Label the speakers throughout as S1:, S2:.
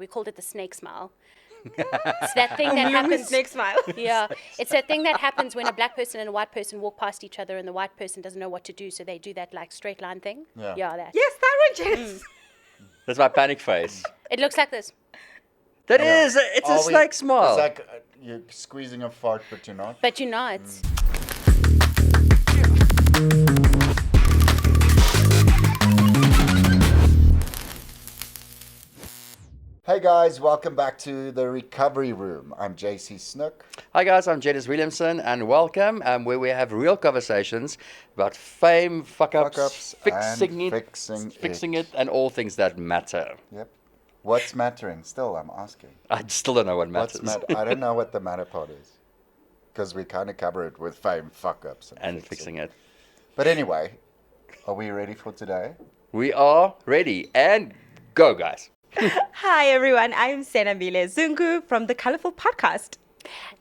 S1: We called it the snake smile. It's that thing that happens.
S2: Snake smile.
S1: Yeah, it's that thing that happens when a black person and a white person walk past each other, and the white person doesn't know what to do, so they do that like straight line thing.
S3: Yeah.
S1: That.
S2: Yes, that one, Jess.
S4: That's my panic face.
S1: It looks like this,
S4: That is, it's a snake smile.
S3: It's like you're squeezing a fart, but you're not.
S1: but you're not.
S3: Hey guys, welcome back to the Recovery Room. I'm JC Snook.
S4: Hi guys, I'm Jennis Williamson, and welcome, where we have real conversations about fame, fuck-ups, fixing it, and all things that matter.
S3: Yep. What's mattering? Still, I'm asking.
S4: I still don't know what matters.
S3: I don't know what the matter part is. Because we kind of cover it with fame, fuck-ups,
S4: and fixing it.
S3: But anyway, are we ready for today?
S4: We are ready, and go guys.
S2: Hi, everyone. I'm Sena and Zungu from the Colorful Podcast.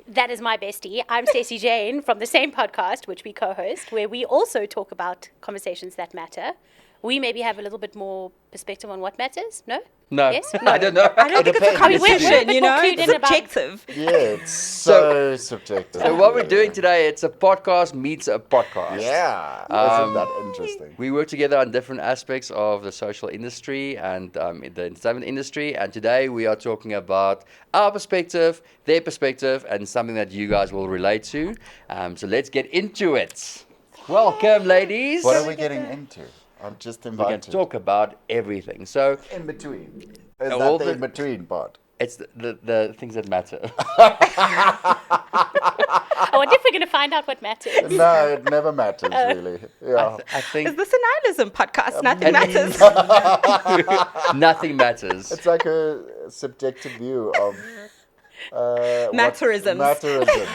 S1: That is my bestie. I'm Stacey Jane from the same podcast, which we co-host, where we also talk about conversations that matter. We maybe have a little bit more perspective on what matters. No?
S4: No,
S1: Yes? No.
S4: I don't know.
S2: I don't think it's a
S1: we're a
S2: competition,
S1: bit
S2: you
S1: more
S2: know?
S1: clued
S2: It's
S1: in about-
S2: subjective.
S3: Yeah, it's so subjective.
S4: So what we're doing today, it's a podcast meets a podcast.
S3: Yeah, isn't that interesting?
S4: We work together on different aspects of the social industry and the entertainment industry. And today we are talking about our perspective, their perspective, and something that you guys will relate to. So let's get into it. Welcome, ladies.
S3: What are we getting into? I'm just
S4: We're going
S3: invited.
S4: to talk about everything. So
S3: In between. Is
S4: All
S3: that the
S4: the-
S3: in-between part?
S4: it's the things that matter.
S1: I wonder if we're going to find out what matters.
S3: No, it never matters, really. Yeah.
S4: I think
S2: Is this a nihilism podcast? Nothing matters.
S4: nothing matters.
S3: It's like a subjective view of
S2: Matterisms.
S3: Matterisms.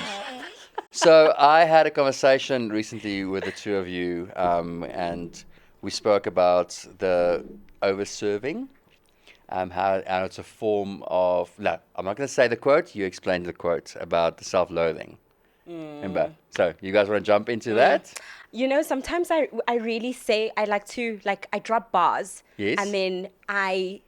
S4: So I had a conversation recently with the two of you, and we spoke about the overserving, how it's a form of. No, I'm not going to say the quote. You explained the quote about the self-loathing. Remember? So you guys want to jump into that?
S2: You know, sometimes I really say I like to, like, I drop bars.
S4: Yes.
S2: And then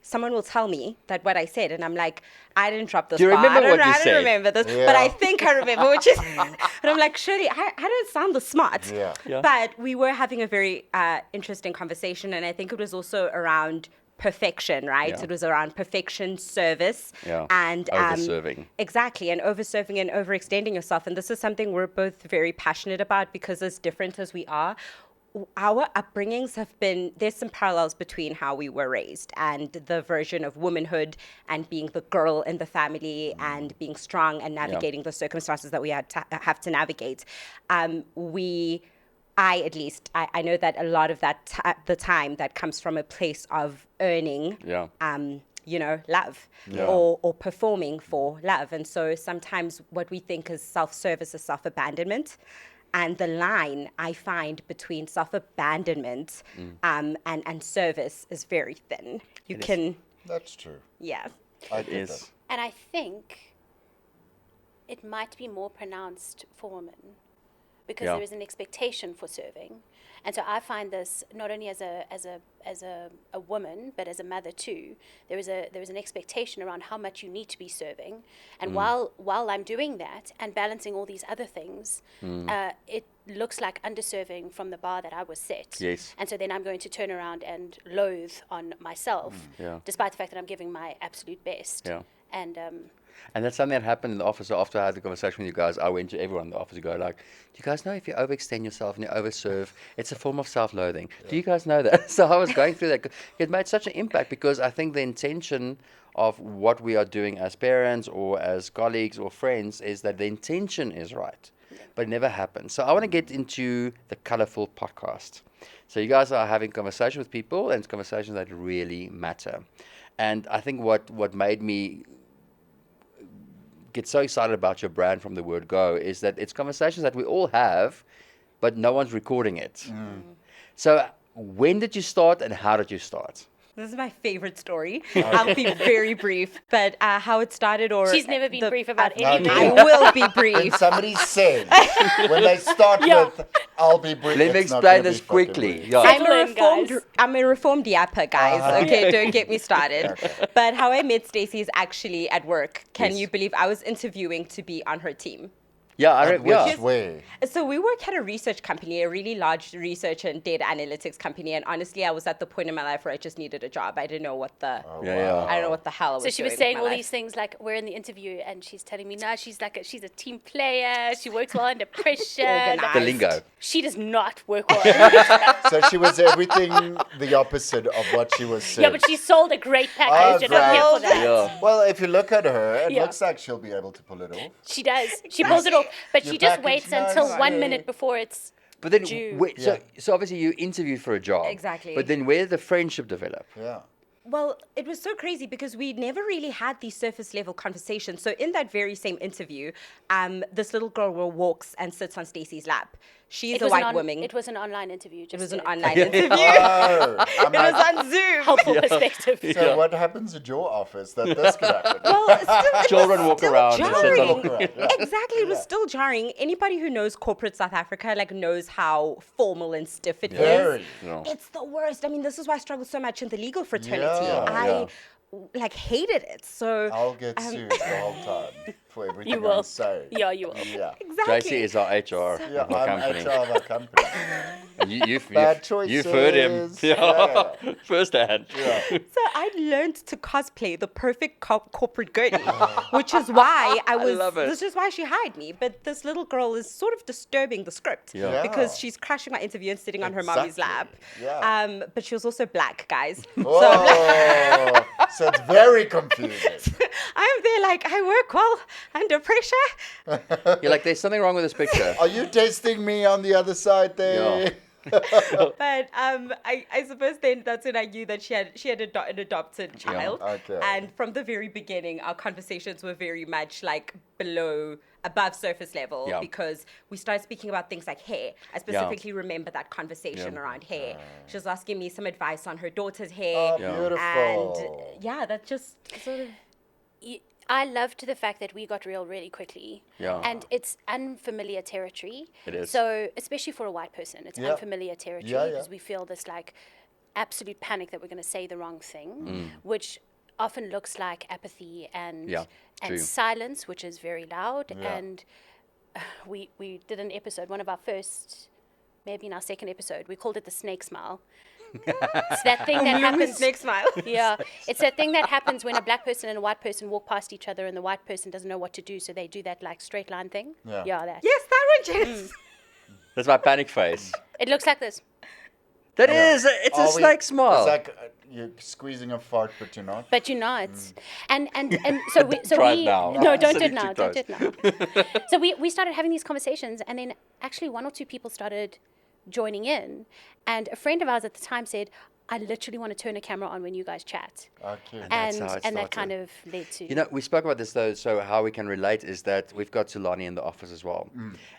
S2: someone will tell me that what I said, and I'm like, I didn't drop this
S4: Do you
S2: bar.
S4: remember what you
S2: I
S4: said?
S2: don't remember this,
S3: Yeah.
S2: but I think I remember, which is, and I'm like, surely I don't sound this smart.
S3: Yeah.
S4: Yeah.
S2: But we were having a very interesting conversation, and I think it was also around perfection, right?
S4: Yeah.
S2: It was around perfection, service,
S4: Yeah.
S2: and
S4: Overserving.
S2: Exactly, and overserving and overextending yourself. And this is something we're both very passionate about because, as different as we are, our upbringings have been, there's some parallels between how we were raised and the version of womanhood and being the girl in the family and being strong and navigating the circumstances that we have to navigate. I know that a lot of that the time that comes from a place of earning,
S4: Yeah.
S2: love or performing for love. And so sometimes what we think is self-service is self-abandonment. And the line I find between self-abandonment and service is very thin. You can,
S3: That's true.
S2: yeah.
S3: I
S4: It
S3: get
S4: is.
S3: that.
S1: And I think it might be more pronounced for women because
S4: Yeah.
S1: there is an expectation for serving. And so I find this not only as a woman, but as a mother too. There is an expectation around how much you need to be serving. And while I'm doing that and balancing all these other things, it looks like underserving from the bar that I was set.
S4: Yes.
S1: And so then I'm going to turn around and loathe on myself,
S4: Yeah.
S1: despite the fact that I'm giving my absolute best.
S4: Yeah.
S1: And
S4: And that's something that happened in the office. So after I had the conversation with you guys, I went to everyone in the office to go like, do you guys know if you overextend yourself and you overserve, it's a form of self-loathing. Do you guys know that? So I was going through that. It made such an impact because I think the intention of what we are doing as parents or as colleagues or friends is that the intention is right, but it never happens. So I want to get into the Colorful Podcast. So you guys are having conversations with people, and it's conversations that really matter. And I think what made me get so excited about your brand from the word go is that it's conversations that we all have, but no one's recording it. So when did you start and how did you start?
S2: This is my favorite story. I'll be very brief, but how it started or...
S1: She's never been brief about anything.
S2: I will be
S3: When
S2: brief.
S3: somebody says, when they start with, I'll be brief.
S4: Let me
S3: it's not
S4: explain
S3: gonna be
S4: this
S3: fucking
S4: quickly.
S3: brief.
S4: Yeah.
S2: I'm a reformed yapper, guys. Okay, don't get me started. But how I met Stacey is actually at work. Can
S4: Yes.
S2: you believe I was interviewing to be on her team?
S4: Yeah, I
S3: At
S4: yeah.
S3: which way?
S2: So we work at a research company, a really large research and data analytics company. And honestly, I was at the point in my life where I just needed a job. I didn't know what the I don't know what the hell I was
S1: So she
S2: doing
S1: was saying
S2: with
S1: all
S2: my
S1: these
S2: life.
S1: things like we're in the interview and she's telling me no, she's a team player. She works well under pressure.
S2: Organized.
S4: The lingo.
S1: She does not work well.
S3: So she was everything the opposite of what she was saying.
S1: Yeah, but she sold a great package and I'm here for that.
S4: Yeah.
S3: Well, if you look at her, it
S1: Yeah.
S3: looks like she'll be able to pull it off.
S1: She does. She pulls it off, but
S3: Your
S1: she just
S3: package
S1: waits
S3: knows
S1: until
S3: it.
S1: 1 minute before it's
S4: But then,
S1: due.
S4: so obviously you interviewed for a job.
S2: Exactly.
S4: But then where did the friendship develop?
S3: Yeah.
S2: Well, it was so crazy because we never really had these surface level conversations. So in that very same interview, this little girl walks and sits on Stacey's lap. She's a white woman.
S1: It was an online interview.
S2: It
S1: Just
S2: was an
S1: to-
S2: online interview.
S3: Oh, I'm
S2: It was
S3: like,
S2: on Zoom.
S1: helpful perspective.
S3: so what happens at your office that this could happen?
S2: Well, it
S4: Children
S2: was
S4: walk
S2: still
S4: around and sit
S2: jarring.
S4: on-
S3: Walk around, yeah.
S2: Exactly, it was still jarring. Anybody who knows corporate South Africa knows how formal and stiff it is.
S3: Very.
S4: Yeah.
S2: It's the worst. I mean, this is why I struggle so much in the legal fraternity.
S3: Yeah.
S2: I hated it. So
S3: I'll get sued the whole time for everything
S1: You will.
S3: I say.
S1: Yeah, you will.
S3: Yeah.
S2: exactly.
S4: JC is our HR
S3: Yeah,
S4: of our
S3: I'm
S4: company.
S3: HR of our company.
S4: And you've
S3: Bad
S4: heard him.
S3: choices.
S4: Yeah.
S3: Yeah.
S4: Firsthand.
S3: Yeah.
S2: So I learned to cosplay the perfect corporate girlie, which is why I was.
S4: love it.
S2: This is why she hired me. But this little girl is sort of disturbing the script
S4: Yeah.
S2: because she's crashing my interview and sitting on her mommy's lap.
S3: Exactly. Yeah.
S2: But she was also black, guys.
S3: Oh, so it's very confusing.
S2: I'm there like I work well under pressure.
S4: You're like, there's something wrong with this picture.
S3: Are you testing me on the other side there?
S4: Yeah.
S2: But I suppose then that's when I knew that she had an adopted child.
S3: Okay.
S2: And from the very beginning, our conversations were very much like above surface level
S4: Yeah.
S2: because we started speaking about things like hair. I specifically remember that conversation
S4: Yeah.
S2: around hair. She was asking me some advice on her daughter's hair.
S3: Oh, beautiful.
S2: And yeah, that just sort of
S1: I loved the fact that we got real really quickly.
S4: Yeah.
S1: And it's unfamiliar territory.
S4: It is.
S1: So, especially for a white person, it's
S3: Yeah.
S1: unfamiliar territory
S3: Yeah, yeah.
S1: because we feel this like absolute panic that we're going to say the wrong thing,
S4: Mm.
S1: which often looks like apathy and
S4: Yeah, true.
S1: silence, which is very loud.
S3: Yeah.
S1: And we did an episode, one of our first, maybe in our second episode, we called it the snake smile. It's that thing that happens.
S2: snake smile.
S1: Yeah, it's that thing that happens when a black person and a white person walk past each other, and the white person doesn't know what to do, so they do that like straight line thing.
S3: Yeah.
S1: That.
S2: Yes, that one, Jess.
S4: That's my panic face.
S1: It looks like this,
S4: That is, it's a
S3: Are we-
S4: snake smile.
S3: It's like you're squeezing a fart, but you're not.
S1: but you're not. And so we
S4: Try it now.
S1: no, don't do
S4: Sitting
S1: it
S4: too
S1: now. Don't do it now. So we started having these conversations, and then actually one or two people started joining in, and a friend of ours at the time said, I literally want to turn a camera on when you guys chat.
S3: Okay.
S4: That's
S1: And
S4: how it
S1: that
S4: started.
S1: kind of led to
S4: You know, we spoke about this though, so how we can relate is that we've got Tulani in the office as well.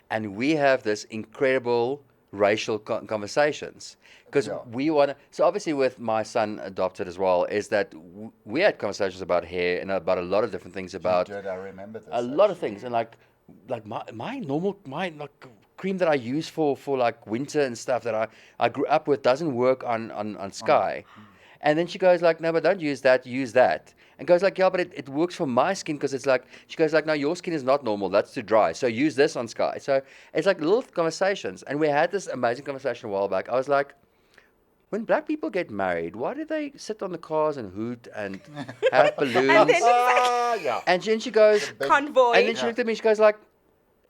S4: And we have this incredible racial conversations because
S3: Yeah.
S4: we want to. So, obviously, with my son adopted as well, is that we had conversations about hair and about a lot of different things about
S3: Did I remember this?
S4: a lot of things. And like my like cream that I use for like winter and stuff that I grew up with doesn't work on Sky. And then she goes like, no, but don't use that, use that. And goes like, yeah, but it works for my skin because it's like, she goes like, no, your skin is not normal, that's too dry. So use this on Sky. So it's like little conversations. And we had this amazing conversation a while back. I was like, when black people get married, why do they sit on the cars and hoot and have balloons?
S3: Yeah.
S4: And then she goes,
S2: Convoy.
S4: and then she looked at me, she goes like,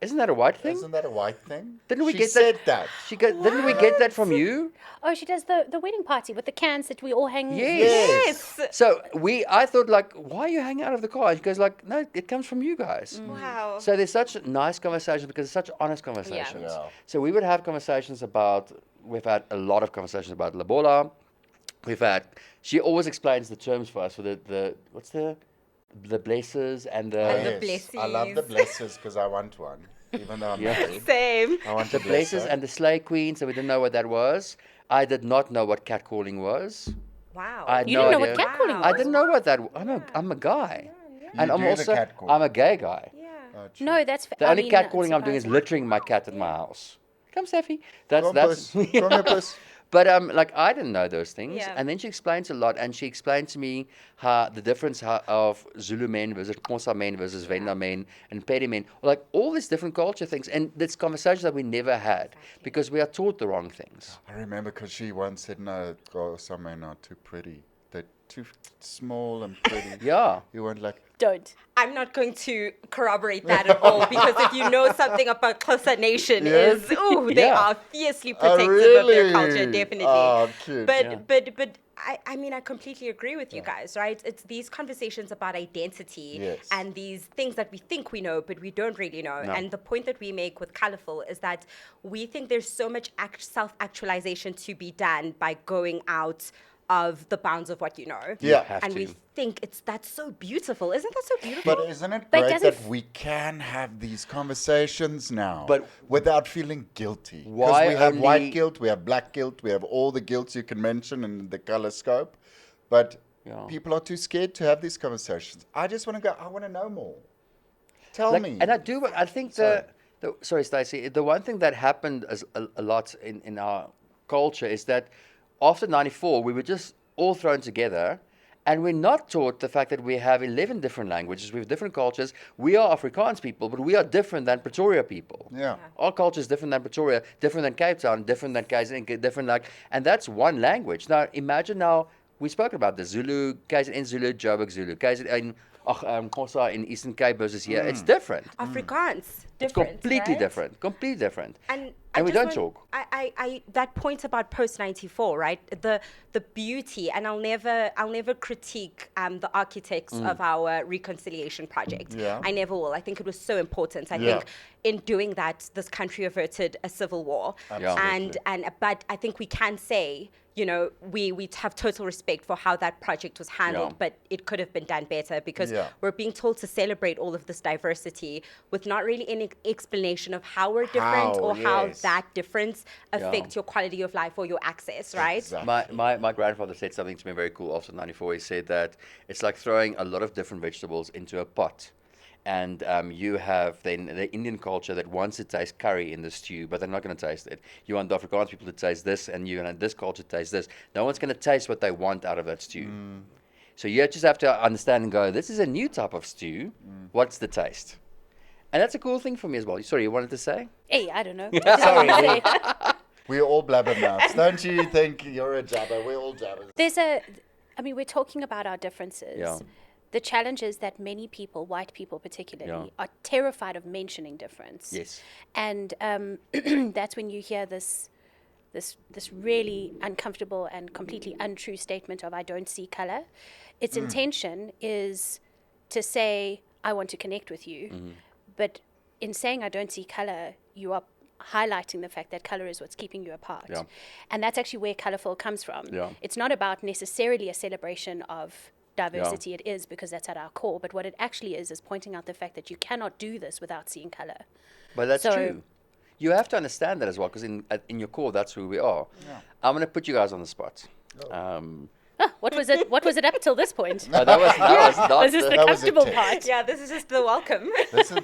S4: isn't that a white thing?
S3: Isn't that a white thing?
S4: Didn't we
S3: She
S4: get
S3: said that?
S4: She goes, didn't we get that from you?
S1: Oh, she does the wedding party with the cans that we all hang.
S4: Yes.
S2: Yes.
S4: So I thought like, why are you hanging out of the car? And she goes like, no, it comes from you guys.
S2: Wow.
S4: So there's such nice conversations because it's such honest conversations.
S3: Yeah.
S4: So we would have conversations about, we've had a lot of conversations about Labola. She always explains the terms for us for the what's the blessers and the...
S2: And the
S3: Yes. I love the
S2: blessies.
S3: blessers because I want one, even though I'm
S4: Yeah.
S3: married.
S2: Same.
S3: I want
S4: The
S3: a blesser.
S4: blessers and the slay queen, so we didn't know what that was. I did not know what catcalling was.
S2: Wow.
S4: I had
S1: You
S4: no
S1: didn't know
S4: idea.
S1: what catcalling
S2: Wow.
S1: was?
S4: I didn't know what that. I'm a guy, and
S3: You
S4: I'm
S3: do the
S4: also
S3: catcall.
S4: I'm a gay guy.
S2: Yeah.
S1: No, that's
S4: The
S1: I
S4: only
S1: mean,
S4: catcalling I'm doing is
S1: surprising.
S4: littering my cat at my house. Come, Steffi. That's
S3: Come,
S4: that's.
S3: puss. Come here, puss.
S4: But like I didn't know those things,
S2: Yeah.
S4: and then she explains a lot, and she explained to me how the difference of Zulu men versus Xhosa men versus Venda men and Pedi men, like all these different culture things, and it's conversations that we never had because we are taught the wrong things.
S3: I remember because she once said, no, some men are too pretty. They're too small and pretty.
S4: Yeah.
S3: You weren't like,
S1: Don't.
S2: I'm not going to corroborate that at all because if you know something about Xhosa Nation
S3: Yes.
S2: is, they
S4: Yeah.
S2: are fiercely protective of their
S3: really?
S2: culture, definitely.
S3: Oh, cute.
S2: But I mean, I completely agree with you guys, right? It's these conversations about identity
S3: Yes.
S2: and these things that we think we know, but we don't really know.
S4: No.
S2: And the point that we make with Colorful is that we think there's so much self-actualization to be done by going out of the bounds of what you know.
S3: Yeah.
S4: have
S2: And
S4: to.
S2: we think that's so beautiful. Isn't that so beautiful?
S3: But isn't it
S1: But
S3: great
S1: doesn't
S3: that we can have these conversations now,
S4: But-
S3: without feeling guilty? Because
S4: Why
S3: we have
S4: only-
S3: white guilt, we have black guilt, we have all the guilts you can mention in the color scope, but
S4: Yeah.
S3: people are too scared to have these conversations. I just want to go. I want to know more. Tell
S4: Like,
S3: me.
S4: and I do. I think sorry, Stacey. The one thing that happened a lot in our culture is that after '94, we were just all thrown together, and we're not taught the fact that we have 11 different languages, we have different cultures. We are Afrikaans people, but we are different than Pretoria people.
S3: Yeah.
S4: Our culture is different than Pretoria, different than Cape Town, different than KZN, different and that's one language. Now imagine we spoke about the Zulu, KZN Zulu, Joburg Zulu, KZN Xhosa in Eastern Cape versus here. It's different.
S2: Afrikaans,
S4: It's
S2: different,
S4: completely
S2: right?
S4: different. Completely different.
S2: And
S4: we don't talk.
S2: I that point about post '94, right? The beauty, and I'll never critique the architects of our reconciliation project.
S3: Yeah.
S2: I never will. I think it was so important. I
S3: Yeah.
S2: think in doing that, this country averted a civil war.
S3: Absolutely.
S2: But I think we can say, we have total respect for how that project was handled,
S4: Yeah.
S2: but it could have been done better because
S3: Yeah.
S2: we're being told to celebrate all of this diversity with not really any explanation of how we're different
S3: How,
S2: or how
S3: yes.
S2: that difference affects your quality of life or your access, right?
S3: Exactly.
S4: My grandfather said something to me very cool after '94. He said that it's like throwing a lot of different vegetables into a pot. And you have then the Indian culture that wants to taste curry in the stew, but they're not going to taste it. You want the Afrikaans people to taste this, and you want this culture to taste this. No one's going to taste what they want out of that stew. So you just have to understand and go, this is a new type of stew. What's the taste? And that's a cool thing for me as well. Sorry, you wanted to say?
S1: Hey, I don't know.
S3: Sorry. We're all blabbermouths. Don't you think you're a jabber? We're all jabbers.
S1: We're talking about our differences.
S4: Yeah.
S1: The challenge is that many people, white people particularly,
S4: Yeah.
S1: are terrified of mentioning difference.
S4: Yes.
S1: And that's when you hear this really uncomfortable and completely untrue statement of I don't see color. Its intention is to say I want to connect with you, but in saying I don't see color, you are highlighting the fact that color is what's keeping you apart.
S4: Yeah.
S1: And that's actually where colorful comes from.
S4: Yeah.
S1: It's not about necessarily a celebration of diversity. It is because that's at our core, but what it actually is pointing out the fact that you cannot do this without seeing color.
S4: But that's
S1: So-
S4: true. You have to understand that as well, because in your core, that's who we are. I'm going to put you guys on the spot.
S1: What was it? What was it up till this point?
S4: That was not
S1: This is the
S3: that was a
S1: comfortable
S3: test.
S1: part.
S2: Yeah, this is just the welcome.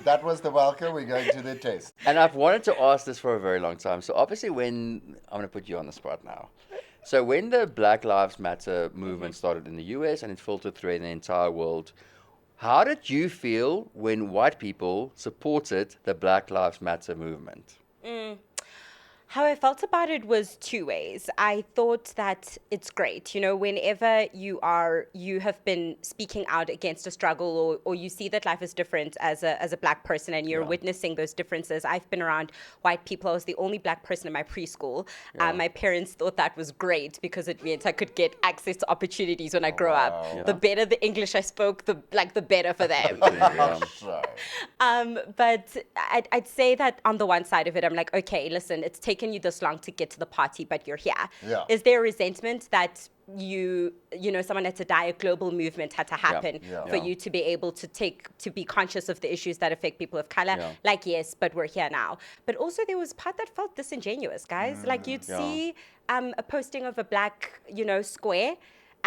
S3: That was the welcome. We're going to the test.
S4: And I've wanted to ask this for a very long time. So obviously I'm going to put you on the spot now. So when the Black Lives Matter movement started in the US and it filtered through in the entire world, how did you feel when white people supported the Black Lives Matter movement?
S2: How I felt about it was two ways. I thought that it's great, whenever you have been speaking out against a struggle or you see that life is different as a black person and you're witnessing those differences. I've been around white people. I was the only black person in my preschool. My parents thought that was great because it meant I could get access to opportunities when I grow up.
S3: Wow.
S2: The better the English I spoke, the better for them.
S3: So,
S2: But I'd say that on the one side of it, I'm like, okay, listen, it's taken you this long to get to the party, but you're here.
S3: Yeah.
S2: Is there resentment that someone had to die, a global movement had to happen
S3: Yeah.
S2: for you to be able to be conscious of the issues that affect people of color?
S4: Yeah.
S2: Like, yes, but we're here now. But also there was part that felt disingenuous, guys. Like you'd see a posting of a black, square,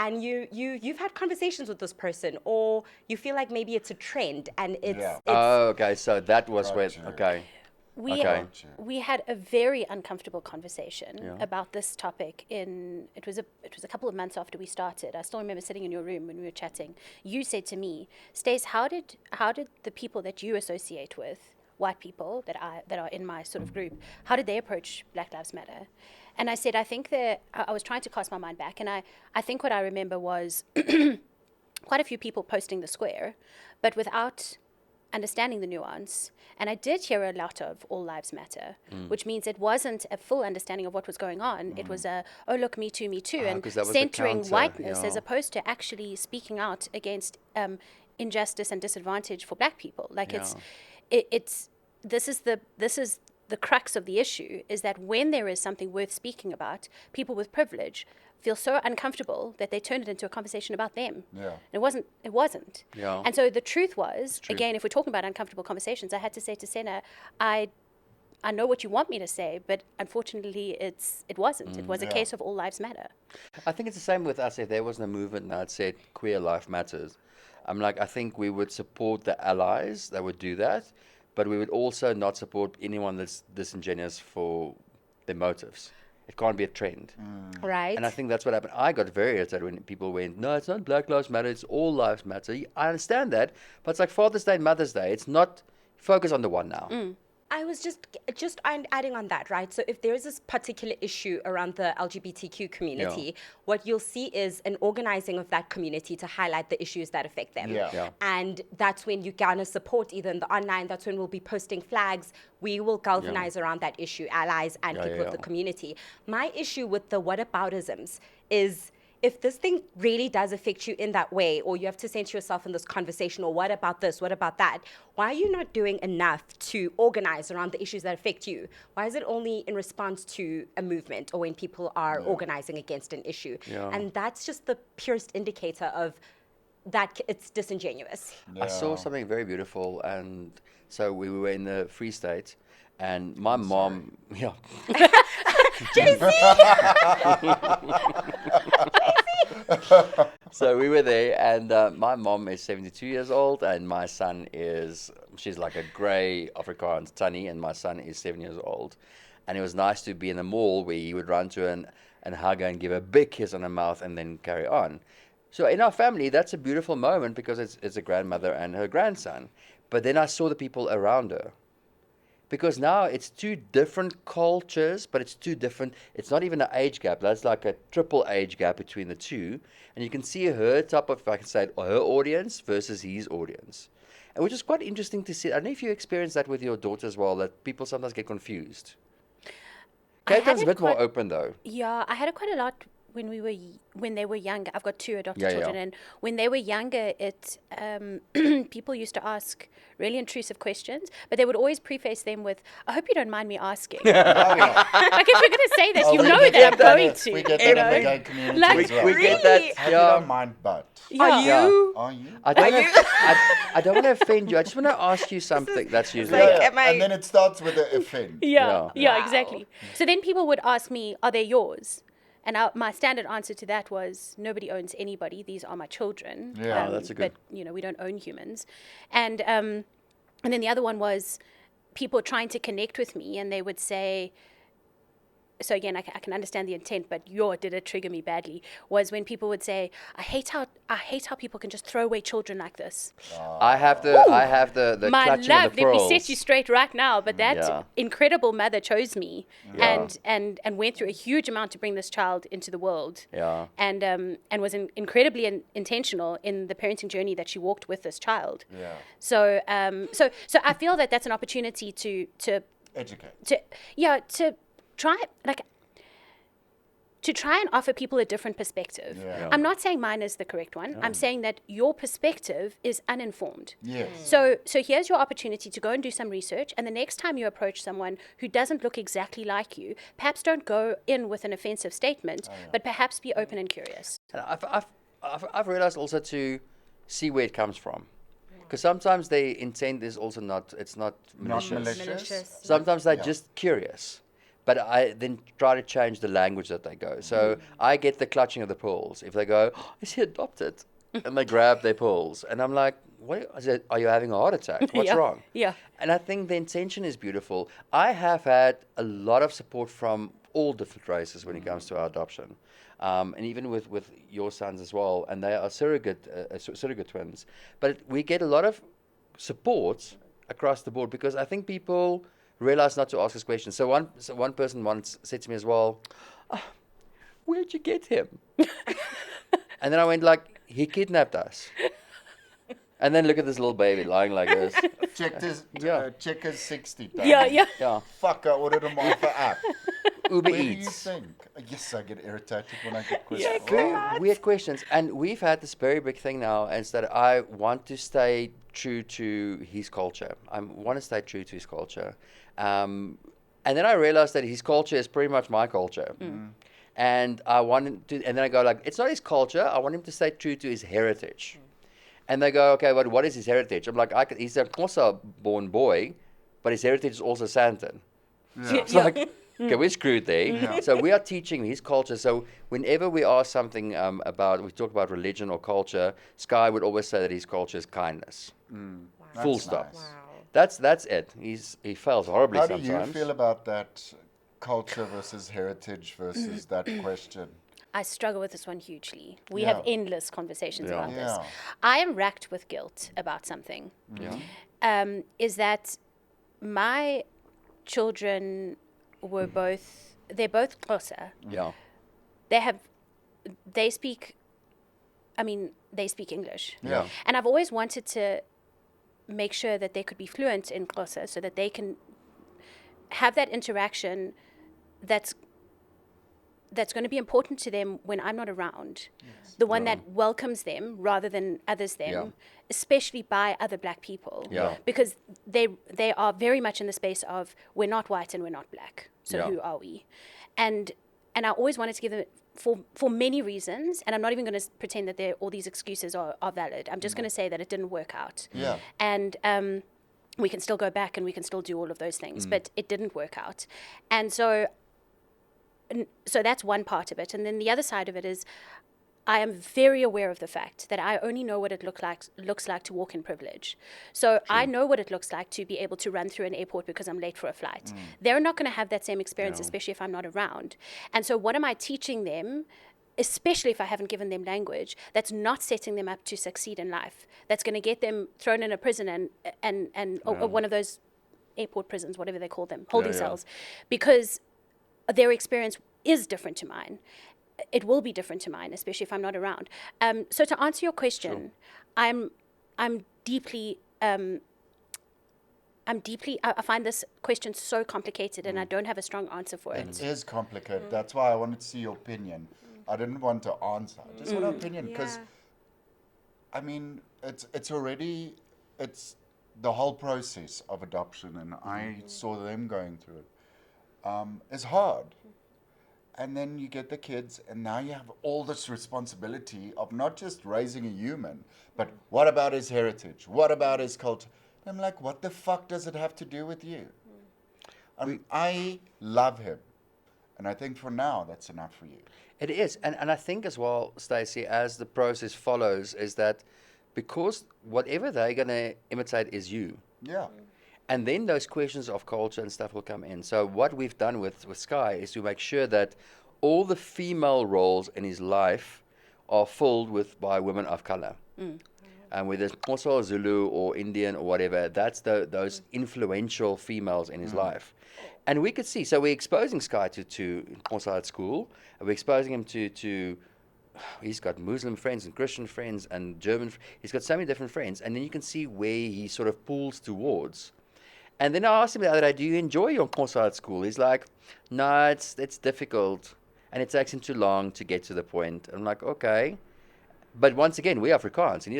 S2: and you've had conversations with this person, or you feel like maybe it's a trend and it's
S4: Oh, okay. So that was where.
S3: Gotcha.
S4: Okay.
S1: We
S4: Okay.
S1: we had a very uncomfortable conversation
S4: Yeah.
S1: about this topic it was a couple of months after we started. I still remember sitting in your room when we were chatting. You said to me, Stace, how did the people that you associate with, white people that are in my sort of group, how did they approach Black Lives Matter? And I said, I think that I was trying to cast my mind back, and I think what I remember was quite a few people posting the square, but without understanding the nuance. And I did hear a lot of all lives matter, which means it wasn't a full understanding of what was going on. It was oh, look, me too, and
S4: 'cause that was the
S1: centering
S4: counter,
S1: whiteness
S4: yeah.
S1: as opposed to actually speaking out against injustice and disadvantage for Black people. Like this is the crux of the issue, is that when there is something worth speaking about, people with privilege feel so uncomfortable that they turn it into a conversation about them.
S3: Yeah.
S1: It wasn't.
S4: Yeah.
S1: And so the truth was,
S4: true.
S1: again, if we're talking about uncomfortable conversations, I had to say to Sena, I know what you want me to say, but unfortunately it wasn't. It was a
S3: Yeah.
S1: case of all lives matter.
S4: I think it's the same with us. If there wasn't a movement now that said queer life matters, I'm like, I think we would support the allies that would do that, but we would also not support anyone that's disingenuous for their motives. It can't be a trend.
S2: right.
S4: And I think that's what happened. I got very irritated when people went, no, it's not Black Lives Matter, it's all lives matter. I understand that, but it's like Father's Day and Mother's Day. It's not, focus on the one now.
S2: I was just adding on that, right? So if there's this particular issue around the LGBTQ community, what you'll see is an organizing of that community to highlight the issues that affect them.
S3: Yeah.
S4: Yeah.
S2: And that's when you garner support, either in the online, that's when we'll be posting flags. We will galvanize around that issue, allies and people of the community. My issue with the whataboutisms is, if this thing really does affect you in that way, or you have to center yourself in this conversation, or what about this, what about that, why are you not doing enough to organize around the issues that affect you? Why is it only in response to a movement or when people are organizing against an issue?
S4: Yeah.
S2: And that's just the purest indicator of that it's disingenuous.
S4: I saw something very beautiful, and so we were in the Free State, and my mom, so we were there, and my mom is 72 years old, and my son she's like a grey Afrikaans tannie, and my son is 7 years old. And it was nice to be in the mall where he would run to and hug her and give her a big kiss on her mouth and then carry on. So in our family, that's a beautiful moment because it's a grandmother and her grandson. But then I saw the people around her. Because now it's two different cultures, but it's two different, it's not even an age gap. That's like a triple age gap between the two. And you can see her type of, if I can say it, her audience versus his audience. And which is quite interesting to see. I don't know if you experience that with your daughter as well, that people sometimes get confused. Cape Town's a bit more open though.
S1: Yeah, I had it quite a lot when they were younger. I've got two adopted children, and when they were younger, people used to ask really intrusive questions, but they would always preface them with, "I hope you don't mind me asking." Like if you're going to say that, you know that I'm going to.
S3: We get that in the gay community
S1: Like,
S3: as well.
S4: We get that.
S3: Hope you don't mind, but.
S2: Are you?
S3: Are you?
S4: I don't want to offend you. I just want to ask you something. That's usually
S2: like,
S4: it.
S2: am I-
S3: And then it starts with the offend.
S1: Yeah,
S4: Yeah.
S1: exactly. So then people would ask me, "Are they yours?" And my standard answer to that was, nobody owns anybody. These are my children.
S3: Yeah.
S4: Oh, that's a good-
S1: But, we don't own humans. And then the other one was people trying to connect with me, and they would say, so again, I can understand the intent, but did it trigger me badly, was when people would say, I hate how people can just throw away children like this.
S4: I have the
S1: My
S4: clutching
S1: love,
S4: of the
S1: let me
S4: pearls.
S1: set you straight right now. But that
S4: Yeah.
S1: incredible mother chose me
S4: Yeah.
S1: and went through a huge amount to bring this child into the world.
S4: Yeah.
S1: And was incredibly intentional in the parenting journey that she walked with this child.
S3: Yeah.
S1: So I feel that that's an opportunity to
S3: Educate.
S1: to try and offer people a different perspective.
S3: Yeah.
S1: I'm not saying mine is the correct one. I'm saying that your perspective is uninformed.
S3: Yes.
S1: So here's your opportunity to go and do some research, and the next time you approach someone who doesn't look exactly like you, perhaps don't go in with an offensive statement, but perhaps be open and curious.
S4: And I've realized also to see where it comes from. Because sometimes the intent is also not malicious.
S3: Not malicious.
S4: Sometimes they're just curious. but I then try to change the language that they go. So I get the clutching of the pearls. If they go, oh, is he adopted? And they grab their pearls. And I'm like, what? I said, are you having a heart attack? What's wrong?
S1: Yeah.
S4: And I think the intention is beautiful. I have had a lot of support from all different races when it comes to our adoption. And even with your sons as well. And they are surrogate twins. But we get a lot of support across the board because I think people realize not to ask us questions. So one person once said to me as well, oh, where'd you get him? And then I went like, he kidnapped us. And then look at this little baby lying like this.
S3: Check his,
S4: Yeah.
S3: check his 60.
S4: Yeah.
S3: Fuck, I ordered him off the app.
S4: Uber
S3: Where do you
S4: Eats.
S3: think? Yes, I get irritated when I get questions.
S1: Yeah,
S3: Oh,
S4: Weird questions. And we've had this very big thing now, is that I want to stay true to his culture. I want to stay true to his culture. And then I realized that his culture is pretty much my culture. And I want him to, and then I go like, it's not his culture. I want him to stay true to his heritage. And they go, okay, but what is his heritage? I'm like, he's a Xhosa-born boy, but his heritage is also Santon. It's like, okay, we're screwed there. So we are teaching his culture. So whenever we ask something we talk about religion or culture, Sky would always say that his culture is kindness. Full
S3: that's
S4: stop.
S3: nice.
S4: That's it. He fails horribly
S3: How
S4: sometimes.
S3: do you feel about that culture versus heritage versus that question?
S1: I struggle with this one hugely. We
S3: Yeah.
S1: have endless conversations about this.
S3: Yeah.
S1: I am racked with guilt about something.
S4: Yeah.
S1: Is that my children were they're both Xhosa.
S4: Yeah.
S1: They speak English.
S3: Yeah.
S1: And I've always wanted to make sure that they could be fluent in Xhosa so that they can have that interaction that's going to be important to them when I'm not around. The one that welcomes them rather than others them, especially by other black people.
S4: Yeah.
S1: Because they are very much in the space of we're not white and we're not black. So
S4: Yeah.
S1: who are we? And I always wanted to give them for many reasons, and I'm not even going to pretend that all these excuses are valid. I'm just going to say that it didn't work out.
S3: Yeah.
S1: And we can still go back and we can still do all of those things, but it didn't work out. And so that's one part of it. And then the other side of it is I am very aware of the fact that I only know what it looks like to walk in privilege. So I know what it looks like to be able to run through an airport because I'm late for a flight. They're not going to have that same experience, especially if I'm not around. And so what am I teaching them, especially if I haven't given them language, that's not setting them up to succeed in life, that's going to get them thrown in a prison or one of those airport prisons, whatever they call them, holding cells, because their experience is different to mine. It will be different to mine, especially if I'm not around. So to answer your question, I'm deeply, I find this question so complicated and I don't have a strong answer for it.
S3: It is complicated. That's why I wanted to see your opinion. I didn't want to answer. I just want an opinion because, I mean, it's already the whole process of adoption, and I saw them going through it. It's hard. And then you get the kids, and now you have all this responsibility of not just raising a human, but what about his heritage? What about his culture? And I'm like, what the fuck does it have to do with you? I love him. And I think for now, that's enough for you.
S4: It is. And I think as well, Stacey, as the process follows, is that because whatever they're going to imitate is you.
S3: Yeah.
S4: And then those questions of culture and stuff will come in. So what we've done with Sky is to make sure that all the female roles in his life are filled by women of color. And whether it's Xhosa, Zulu, or Indian, or whatever, that's those influential females in his life. And we could see, so we're exposing Sky to Xhosa at school, and we're exposing him to he's got Muslim friends and Christian friends and German, he's got so many different friends, and then you can see where he sort of pulls towards. And then I asked him the other day, do you enjoy your Xhosa at school? He's like, no, it's difficult, and it takes him too long to get to the point. I'm like, okay. But once again, we're Afrikaans, and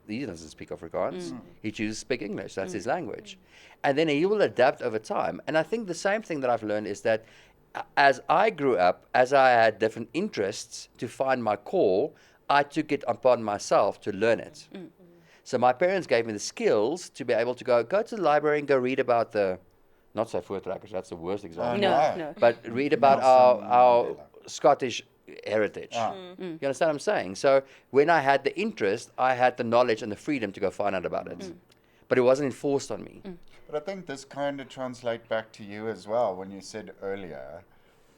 S4: he doesn't speak Afrikaans. He chooses to speak English. That's his language. And then he will adapt over time. And I think the same thing that I've learned is that as I grew up, as I had different interests to find my core, I took it upon myself to learn it. So my parents gave me the skills to be able to go to the library and go read about the not so voortrekkers, that's the worst example.
S1: No.
S4: But read about
S3: Nelson
S4: our
S3: Mandela.
S4: Scottish heritage. You understand what I'm saying? So when I had the interest, I had the knowledge and the freedom to go find out about it. But it wasn't enforced on me.
S3: But I think this kind of translates back to you as well when you said earlier,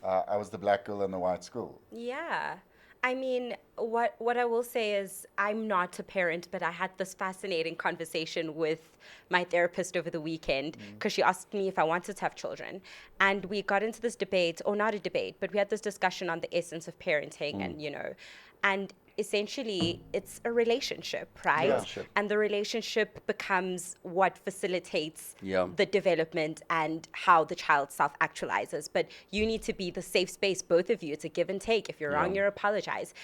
S3: I was the black girl in the white school.
S2: Yeah. I mean, what I will say is I'm not a parent, but I had this fascinating conversation with my therapist over the weekend because she asked me if I wanted to have children. And we got into this debate, or not a debate, but we had this discussion on the essence of parenting and, and essentially it's a relationship, right?
S3: Yeah.
S2: And the relationship becomes what facilitates
S4: Yeah.
S2: the development and how the child self-actualizes. But you need to be the safe space, both of you. It's a give and take. If you're wrong, you apologize.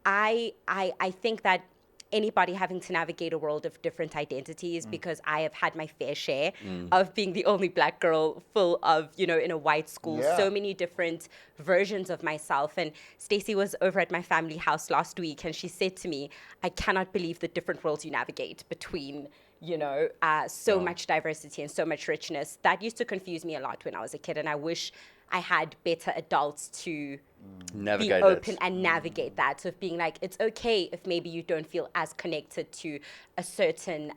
S2: I think that anybody having to navigate a world of different identities, because I have had my fair share of being the only black girl full of, in a white school, so many different versions of myself. And Stacey was over at my family house last week and she said to me, I cannot believe the different worlds you navigate between so much diversity and so much richness. That used to confuse me a lot when I was a kid, and I wish I had better adults to
S4: Navigate
S2: be open
S4: it.
S2: and navigate that, of being like, it's okay if maybe you don't feel as connected to a certain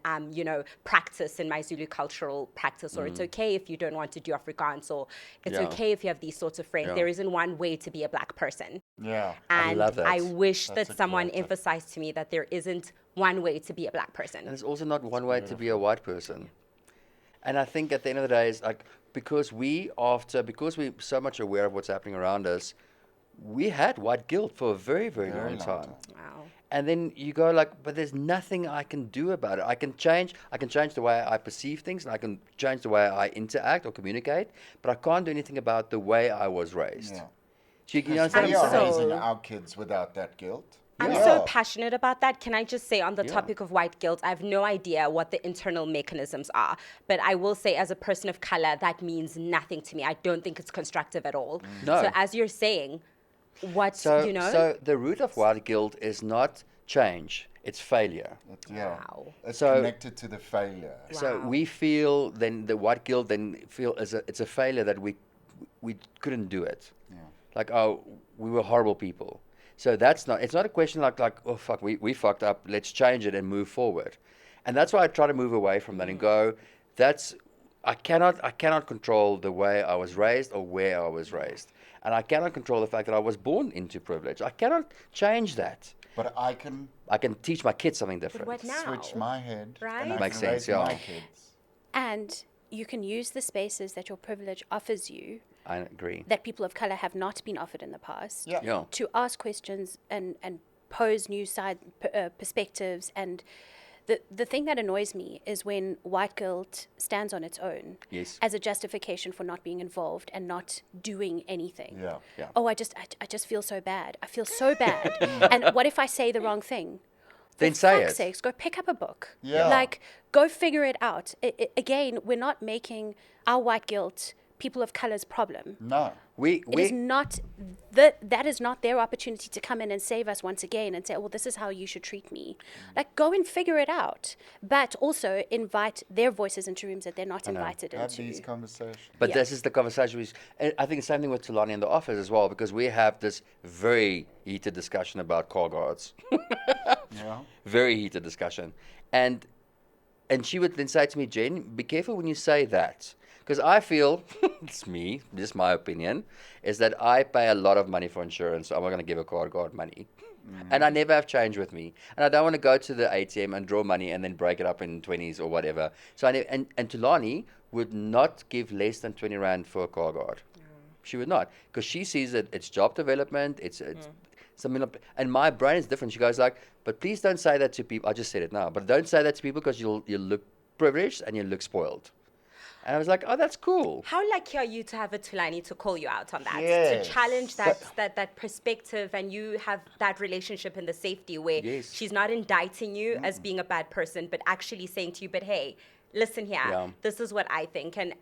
S2: practice in my Zulu cultural practice, or it's okay if you don't want to do Afrikaans, or it's okay if you have these sorts of friends. There isn't one way to be a black person.
S3: Yeah.
S2: And
S4: love that.
S2: I wish
S3: That's
S2: that
S3: a
S2: someone
S3: great tip.
S2: emphasized to me that there isn't one way to be a black person.
S4: And there's also not one way to be a white person. And I think at the end of the day, it's like, because we're so much aware of what's happening around us, we had white guilt for a very, very, long time.
S2: Wow.
S4: And then you go like, but there's nothing I can do about it. I can change the way I perceive things, and I can change the way I interact or communicate, but I can't do anything about the way I was raised.
S3: Yeah.
S4: So you
S3: We
S4: understand
S3: are
S4: what I'm saying?
S3: raising our kids without that guilt.
S2: I'm so passionate about that. Can I just say, on the topic of white guilt, I have no idea what the internal mechanisms are. But I will say, as a person of color, that means nothing to me. I don't think it's constructive at all.
S4: No.
S2: So as you're saying,
S4: So the root of white guilt is not change, it's failure.
S2: Wow.
S3: It's
S4: So-
S3: connected to the failure.
S4: So
S2: Wow.
S4: we feel, then the white guilt it's a failure that we couldn't do it.
S3: Yeah.
S4: Like, oh, we were horrible people. So it's not a question like oh fuck, we fucked up, let's change it and move forward. And that's why I try to move away from that and go, I cannot control the way I was raised or where I was raised. And I cannot control the fact that I was born into privilege. I cannot change that.
S3: But I can
S4: I can teach my kids something different.
S2: what now?
S3: switch my head.
S2: Right?
S3: And I
S4: Makes
S3: can
S4: sense,
S3: raise my
S4: yeah.
S3: kids.
S1: And you can use the spaces that your privilege offers you,
S4: I agree.
S1: that people of color have not been offered in the past,
S3: Yeah.
S4: Yeah.
S1: to ask questions and pose new perspectives. And the thing that annoys me is when white guilt stands on its own
S4: Yes.
S1: as a justification for not being involved and not doing anything.
S3: Yeah.
S4: Yeah.
S1: Oh, I just feel so bad. I feel so bad. And what if I say the wrong thing?
S4: Then
S1: For
S4: say
S1: fuck's
S4: it.
S1: sakes, go pick up a book.
S3: Yeah.
S1: Like, go figure it out. Again, we're not making our white guilt people of color's problem.
S3: No.
S4: We
S1: It is not that is not their opportunity to come in and save us once again and say, well, this is how you should treat me. Like, go and figure it out, but also invite their voices into rooms that they're not invited
S3: Have
S1: into.
S3: these conversations.
S4: But
S1: Yeah.
S4: this is the conversation. I think the same thing with Tulani in the office as well, because we have this very heated discussion about car guards.
S3: Yeah.
S4: Very heated discussion. And she would then say to me, Jen, be careful when you say that. Because I feel, it's me, just my opinion, is that I pay a lot of money for insurance, so I'm not going to give a car guard money. And I never have change with me. And I don't want to go to the ATM and draw money and then break it up in 20s or whatever. So and Tulani would not give less than 20 Rand for a car guard. She would not. Because she sees that it's job development, it's something like, and my brain is different. She goes like, but please don't say that to people. I just said it now. But don't say that to people because you'll look privileged and you'll look spoiled. And I was like, oh, that's cool.
S2: How lucky are you to have a Tulani to call you out on that,
S3: Yes.
S2: to challenge that perspective, and you have that relationship and the safety where
S4: Yes.
S2: she's not indicting you as being a bad person, but actually saying to you, but hey, listen here,
S4: Yeah.
S2: this is what I think. And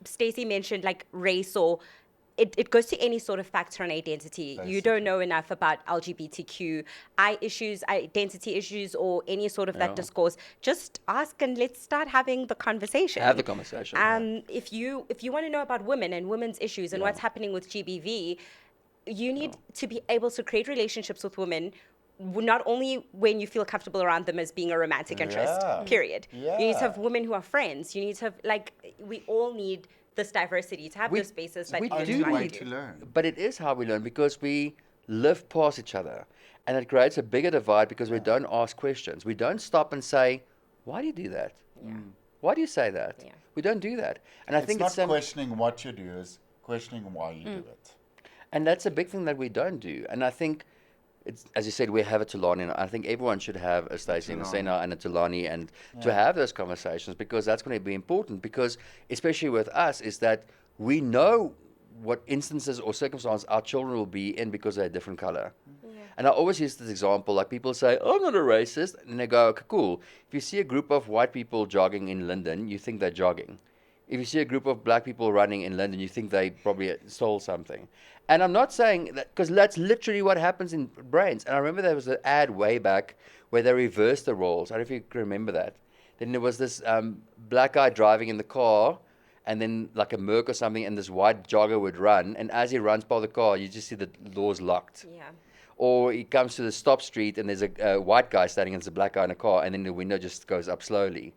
S2: Stacey mentioned like race or it goes to any sort of factor on identity. You don't know enough about LGBTQI issues, identity issues, or any sort of that discourse. Just ask and let's start having the conversation.
S4: Have the conversation.
S2: If you want to know about women and women's issues and what's happening with GBV, you need to be able to create relationships with women, not only when you feel comfortable around them as being a romantic interest, period.
S3: Yeah.
S2: You need to have women who are friends. You need to have, we all need this diversity to have those spaces that
S4: we
S2: you
S4: do
S2: find
S3: way
S2: you.
S3: to learn.
S4: But it is how we learn, because we live past each other. And it creates a bigger divide because we don't ask questions. We don't stop and say, why do you do that? Why do you say that?
S2: Yeah.
S4: We don't do that. And I think
S3: It's not questioning what you do, it's questioning why you do it.
S4: And that's a big thing that we don't do. And I think, it's, as you said, we have a Tulani, and I think everyone should have a Stacey and a Sena and a Tulani, and to have those conversations, because that's going to be important. Because especially with us, is that we know what instances or circumstances our children will be in because they're a different color. And I always use this example, like people say, oh, I'm not a racist, and they go, okay, cool. If you see a group of white people jogging in London, you think they're jogging. If you see a group of black people running in London, you think they probably stole something. And I'm not saying that, because that's literally what happens in brains. And I remember there was an ad way back where they reversed the roles. I don't know if you can remember that. Then there was this black guy driving in the car, and then like a Merc or something, and this white jogger would run. And as he runs by the car, you just see the doors locked.
S2: Yeah.
S4: Or he comes to the stop street, and there's a white guy standing against a black guy in a car, and then the window just goes up slowly.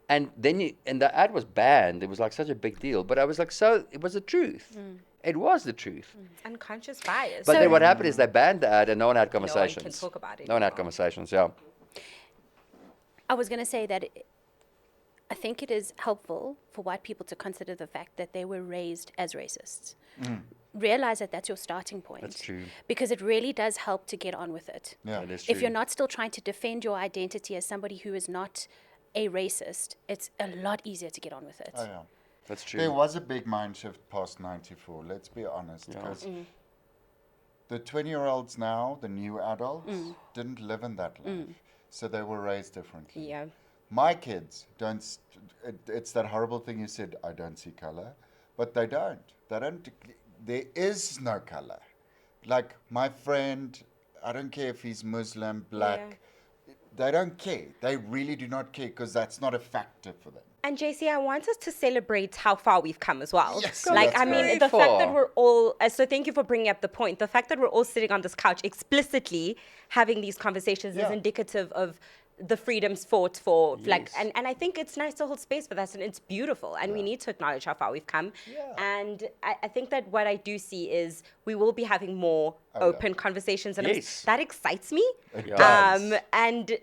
S4: And then and the ad was banned. It was like such a big deal. But I was like, so it was the truth. It was the truth.
S2: It's unconscious bias.
S4: But then what happened is they banned the ad, and no one had
S2: no one
S4: conversations.
S2: can talk about it
S4: No one had
S2: anymore.
S4: conversations, yeah.
S1: I was going to say that I think it is helpful for white people to consider the fact that they were raised as racists. Realize that that's your starting point.
S4: That's true.
S1: Because it really does help to get on with it.
S3: Yeah.
S4: That is true.
S1: If you're not still trying to defend your identity as somebody who is not a racist, it's a lot easier to get on with it.
S3: Oh, yeah.
S4: That's true.
S3: There was a big mind shift past 94, let's be honest. Because the 20-year-olds now, the new adults, didn't live in that life. So they were raised differently.
S2: Yeah.
S3: My kids don't, it's that horrible thing you said, I don't see color. But they don't. There is no color. Like my friend, I don't care if he's Muslim, black, they don't care. They really do not care because that's not a factor for them.
S2: And JC, I want us to celebrate how far we've come as well.
S3: Yes,
S2: like,
S3: that's
S2: I mean,
S4: very
S2: the fact that
S4: far.
S2: we're all, so thank you for bringing up the point. The fact that we're all sitting on this couch explicitly having these conversations is indicative of the freedoms fought for, like, and I think it's nice to hold space for that, and it's beautiful, and we need to acknowledge how far we've come. And I think that what I do see is we will be having more open conversations, and that excites me.
S3: It does.
S2: And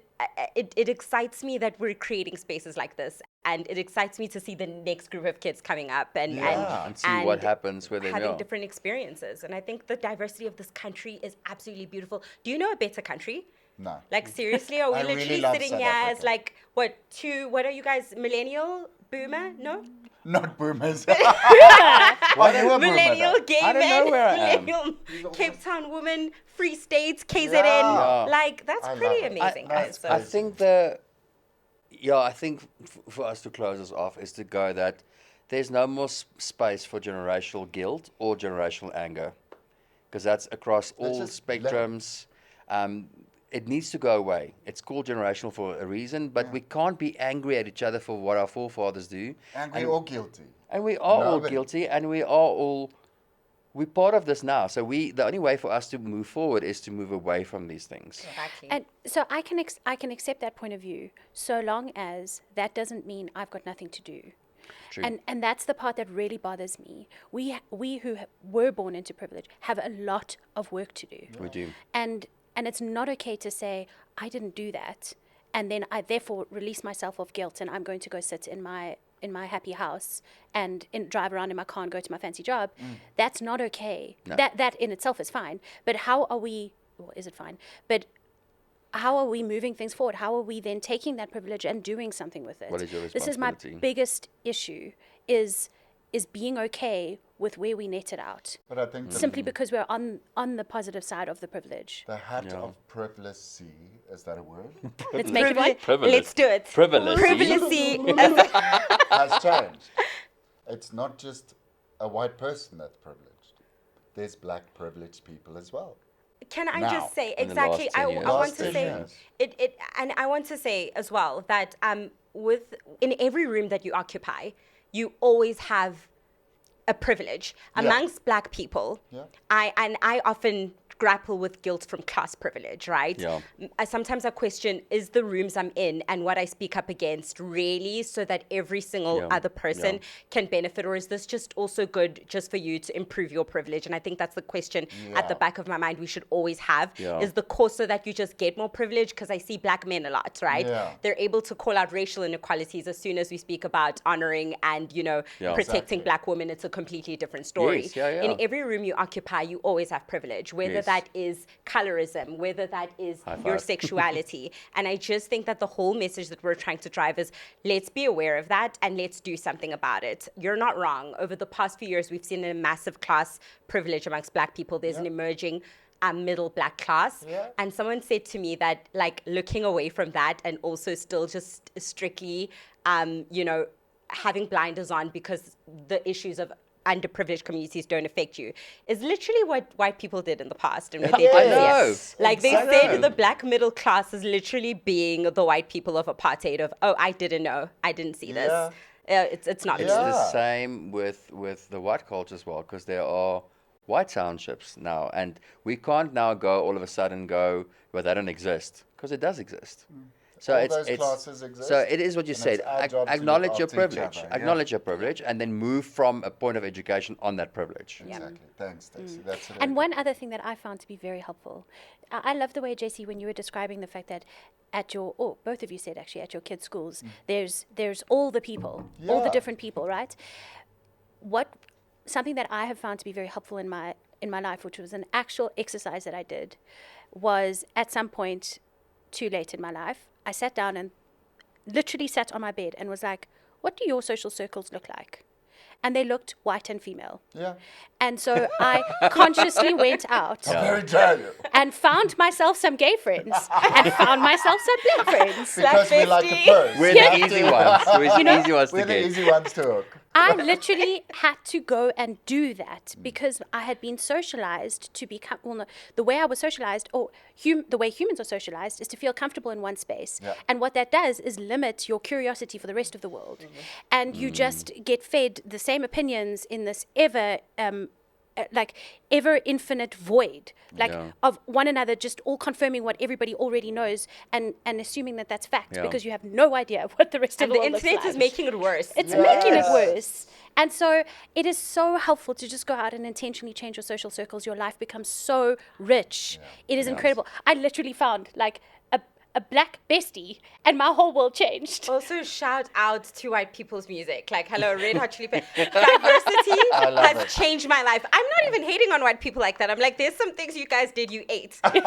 S2: it excites me that we're creating spaces like this, and it excites me to see the next group of kids coming up and
S4: see what happens with them,
S2: having different experiences. And I think the diversity of this country is absolutely beautiful. Do you know a better country?
S3: No.
S2: Like, seriously, are we
S3: I
S2: literally
S3: really love
S2: sitting
S3: South
S2: here as
S3: Africa.
S2: like, what are you guys, millennial, boomer? No?
S3: Not boomers. Why you a boomer,
S2: Millennial,
S3: though?
S2: gay
S4: I don't
S2: men,
S4: know where I am.
S2: millennial, Cape Town woman, Free States, KZN.
S3: Yeah.
S2: Like, that's
S3: I
S2: pretty
S3: love it.
S2: amazing, guys. So.
S4: I think I think for us to close this off is to go that there's no more space for generational guilt or generational anger, because that's across all
S3: just
S4: spectrums. It needs to go away. It's called generational for a reason, but we can't be angry at each other for what our forefathers do.
S3: Angry or guilty.
S4: And we are all
S3: Nobody.
S4: guilty, and we're part of this now. So the only way for us to move forward is to move away from these things.
S2: Exactly.
S1: And so I can accept that point of view, so long as that doesn't mean I've got nothing to do.
S4: True.
S1: And that's the part that really bothers me. We who were born into privilege have a lot of work to do.
S4: We do.
S1: And it's not okay to say, I didn't do that, and then I therefore release myself of guilt, and I'm going to go sit in my happy house and drive around in my car and go to my fancy job. That's not okay.
S4: No.
S1: That in itself is fine. But how are we, or is it fine? But how are we moving things forward? How are we then taking that privilege and doing something with it?
S4: What is your
S1: This is my
S4: responsibility?
S1: biggest issue, is being okay with where we net it out.
S3: But I think
S1: Simply because we're on the positive side of the privilege.
S3: the hat of privacy, is that a word?
S1: Let's make it one.
S4: Privilege.
S2: Let's do it.
S4: Privilege.
S2: Privacy.
S3: Has changed. It's not just a white person that's privileged. there's black privileged people as well.
S2: Can I
S3: Now,
S2: just say
S4: in the last
S2: exactly?
S4: 10 years.
S2: I want
S3: Last
S2: to
S3: 10
S2: say
S3: years.
S2: it, and I want to say as well that in every room that you occupy, you always have a privilege amongst black people.
S3: Yeah.
S2: I often grapple with guilt from class privilege, right?
S4: Yeah.
S2: Sometimes I question, is the rooms I'm in and what I speak up against really so that every single
S4: Yeah.
S2: other person
S4: Yeah.
S2: can benefit, or is this just also good just for you to improve your privilege? And I think that's the question at the
S3: Yeah.
S2: back of my mind we should always have.
S4: Yeah.
S2: Is the cause so that you just get more privilege? Because I see black men a lot, right?
S3: Yeah.
S2: They're able to call out racial inequalities as soon as we speak about honoring and,
S4: Yeah.
S2: protecting
S3: Exactly.
S2: black women. It's a completely different story.
S4: Yes, yeah, yeah.
S2: In every room you occupy, you always have privilege, whether
S4: Yes.
S2: that is colorism, whether that is
S4: High
S2: your
S4: five.
S2: sexuality. And I just think that the whole message that we're trying to drive is let's be aware of that and let's do something about it. You're not wrong. Over the past few years, we've seen a massive class privilege amongst black people. There's an emerging middle black class.
S3: Yeah.
S2: And someone said to me that, like, looking away from that and also still just strictly, having blinders on because the issues of underprivileged communities don't affect you is literally what white people did in the past and with their
S3: Yes.
S2: dossier. Like they
S3: Exactly.
S2: said the black middle class is literally being the white people of apartheid of, oh, I didn't know, I didn't see this. It's not
S4: It's
S2: true.
S4: the
S3: Yeah.
S4: same with the white culture as well, because there are white townships now, and we can't now go all of a sudden go, well, they don't exist, because it does exist. So
S3: All
S4: it's
S3: those classes exist,
S4: So it is what you
S3: and
S4: said.
S3: it's our job to
S4: Acknowledge
S3: look
S4: your
S3: after each
S4: privilege.
S3: other, yeah.
S4: Acknowledge your privilege, and then move from a point of education on that privilege.
S3: Exactly. Thanks, Stacey. That's it.
S1: And one other thing that I found to be very helpful, I love the way, JC, when you were describing the fact that at your, or both of you said actually, at your kids' schools, there's all the people, all the
S3: Yeah.
S1: different people, right? Something that I have found to be very helpful in my life, which was an actual exercise that I did, was at some point too late in my life, I sat down and literally sat on my bed and was like, what do your social circles look like? And they looked white and female.
S3: Yeah.
S1: And so I consciously went out
S3: How very dare you?
S1: and found myself some gay friends and found myself some black friends.
S3: Because we like a purse.
S4: We're the easy ones. We're the easy ones to
S3: We're the
S4: get.
S3: easy ones to hook.
S1: I literally had to go and do that because I had been socialized to become, well, no, the way I was socialized, or the way humans are socialized, is to feel comfortable in one space.
S3: Yeah.
S1: And what that does is limit your curiosity for the rest of the world. And you just get fed the same opinions in this ever infinite void,
S4: Yeah.
S1: of one another, just all confirming what everybody already knows and assuming that that's fact
S4: Yeah.
S1: because you have no idea what the rest of
S2: And
S1: the
S2: the
S1: world looks
S2: internet
S1: like.
S2: is making it worse.
S1: It's making it
S3: Yes.
S1: worse. And so it is so helpful to just go out and intentionally change your social circles. Your life becomes so rich. It is incredible. I literally found like a black bestie and my whole world changed.
S2: Also, shout out to white people's music. Like, hello, Red Hot Chili Peppers. Diversity
S3: love
S2: has
S3: it.
S2: changed my life. I'm not even hating on white people like that. I'm like, there's some things you guys did, you ate. Like,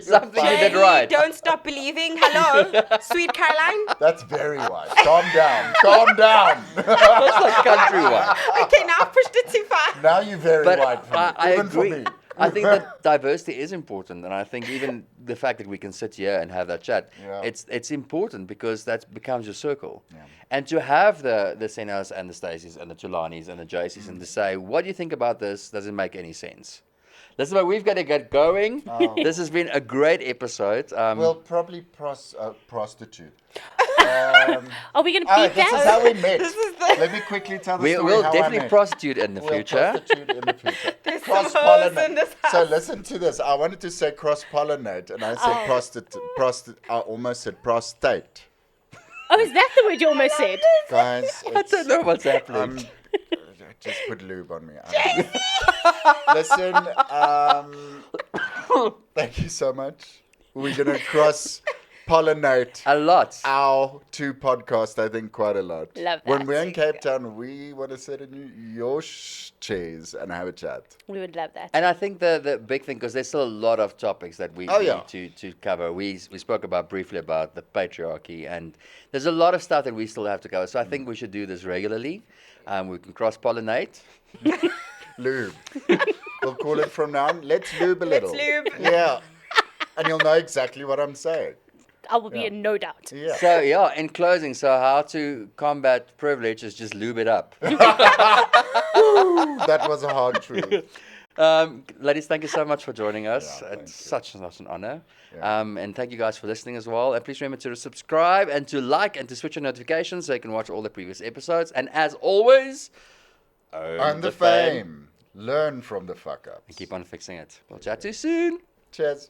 S4: Something you did
S2: Jenny,
S4: right.
S2: Don't Stop Believing. Hello, Sweet Caroline.
S3: That's very white. Calm down. Calm down.
S4: That's like country one.
S2: Okay, now I've pushed it too far.
S3: Now you're very
S4: But
S3: white for me.
S4: I
S3: Even
S4: agree.
S3: for me.
S4: I think that diversity is important, and I think even the fact that we can sit here and have that chat,
S3: Yeah.
S4: it's important because that becomes your circle. And to have the Senas and the Staceys and the Tulanis and the JCs and to say, what do you think about this? Doesn't make any sense. Listen, but we've got to get going. This has been a great episode.
S3: We'll probably prostitute.
S1: Are we going to beat
S3: This is
S1: that?
S3: how we met. Let me quickly tell the story
S4: we'll
S3: how I
S4: definitely
S3: met.
S4: prostitute in the
S3: We'll
S4: future.
S3: prostitute in the future.
S2: some
S3: Cross-pollinate.
S2: hoes in this
S3: So
S2: house.
S3: listen to this. I wanted to say cross-pollinate, and I said I almost said prostate.
S1: Oh, is that the word you almost said?
S3: Guys,
S4: I don't know what's happening.
S3: just put lube on me. Listen, thank you so much. We're going to cross-pollinate
S4: A lot.
S3: our two podcasts, I think, quite a lot.
S1: Love
S3: When
S1: that.
S3: we're in Cape Town, we want to sit in your chairs and have a chat.
S1: We would love that.
S4: And I think the big thing, because there's still a lot of topics that we need to cover. We spoke briefly about the patriarchy, and there's a lot of stuff that we still have to cover. So I think we should do this regularly. We can cross-pollinate.
S3: Lube. We'll call it from now on. Let's lube a little.
S2: lube.
S3: Yeah. And you'll know exactly what I'm saying.
S1: I will be in no doubt.
S3: Yeah.
S4: So, yeah, in closing, so how to combat privilege is just lube it up.
S3: That was a hard truth.
S4: Ladies, thank you so much for joining us.
S3: Yeah,
S4: It's such an honor.
S3: Yeah.
S4: And thank you guys for listening as well. And please remember to subscribe and to like and to switch on notifications so you can watch all the previous episodes. And as always,
S3: Own the fame. Learn from the fuck ups.
S4: And keep on fixing it. We'll chat to you soon.
S3: Cheers.